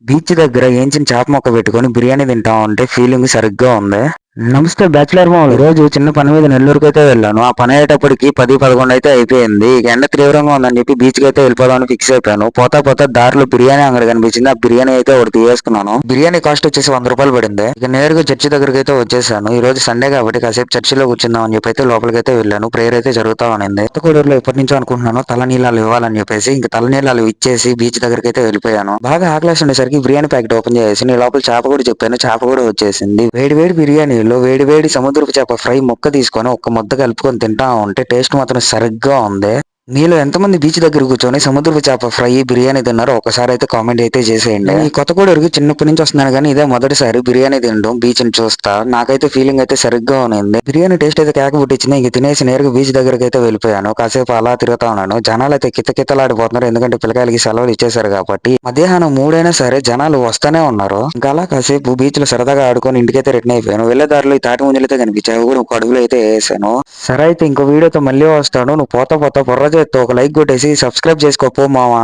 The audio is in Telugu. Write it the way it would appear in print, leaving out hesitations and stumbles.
బీచ్ దగ్గర ఏంచిన చేప మొక్క పెట్టుకొని బిర్యానీ తింటా ఉంటే ఫీలింగ్ సరిగ్గా ఉంది. నమస్తే బ్యాచిలర్ మామూలు. ఈ రోజు చిన్న పని మీద నెల్లూరుకి అయితే వెళ్ళాను. ఆ పని అయ్యేటప్పటికి 10, 11 అయితే అయిపోయింది. ఇక ఎండ తీవ్రంగా ఉందని చెప్పి బీచ్ కి అయితే వెళ్ళిపోదామని ఫిక్స్ అయిపోయాను. పోతా పోతా దారిలో బిర్యానీ అంగడి కనిపించింది. ఆ బిర్యానీ అయితే ఒకటి తీసేసుకున్నాను. బిర్యానీ కాస్ట్ వచ్చేసి 100 రూపాయలు పడింది. ఇక నేరుగా చర్చి దగ్గరికి అయితే వచ్చేసాను. ఈ రోజు సండే కాబట్టి కాసేపు చర్చిలో కూర్చుందాం అని చెప్పి అయితే లోపలికి అయితే వెళ్ళాను. ప్రేయర్ అయితే జరుగుతా ఉంది. కొత్తగూడూరులో ఎప్పటి నుంచో అనుకుంటున్నాను తలనీలాలు ఇవ్వాలని చెప్పేసి ఇంక తలనీలాలు ఇచ్చేసి బీచ్ దగ్గరికి అయితే వెళ్ళిపోయాను. బాగా ఆకలేసి ఉండేసరికి బిర్యానీ ప్యాకెట్ ఓపెన్ చేసి నేను లోపల చేప కూడా చెప్పాను. చేప కూడా వచ్చేసింది. వేడి వేడి బిర్యానీలో వేడి వేడి సముద్రపు చేప ఫ్రై ముక్క తీసుకొని ఒక్క ముద్ద కలుపుకొని తింటా ఉంటే టేస్ట్ మాత్రం సరిగ్గా ఉంది. మీలో ఎంతమంది బీచ్ దగ్గర కూర్చొని సముద్రపు చేప ఫ్రై బిర్యానీ తిన్నారో ఒకసారి అయితే కామెంట్ అయితే చేసేయండి. ఈ కొత్తగూడూరుకి చిన్నప్పటి నుంచి వస్తున్నాను కానీ ఇదే మొదటిసారి బిర్యానీ తినడం బీచ్ ని చూస్తా. నాకైతే ఫీలింగ్ అయితే సరిగ్గా ఉంది. బిర్యానీ టేస్ట్ అయితే కేక పుట్టించింది. ఇంక తినేసి నేరుగా బీచ్ దగ్గరికి అయితే వెళ్ళిపోయాను. కాసేపు అలా తిరుగుతా ఉన్నాను. జనాలు అయితే కితకితలాడిపోతున్నారు. ఎందుకంటే పిల్లకాయలకి సెలవులు ఇచ్చేసారు కాబట్టి. మధ్యాహ్నం 3 అయినా సరే జనాలు వస్తానే ఉన్నారు. ఇంకా అలా కాసేపు బీచ్ లో సరదాగా ఆడుకొని ఇంటికైతే రిటర్న్ అయిపోయాను. వెళ్ళే దారిలో ఈ తాటి ముంజలు అయితే కనిపించాయి. అవి కూడా ఒక అడుగులో అయితే వేసాను. సరే అయితే ఇంకో వీడియోతో మళ్ళీ వస్తాను. నువ్వు పోతా పోతా బుర్ర చేత్తో ఒక లైక్ కొట్టేసి సబ్స్క్రైబ్ చేసుకోపో మావా.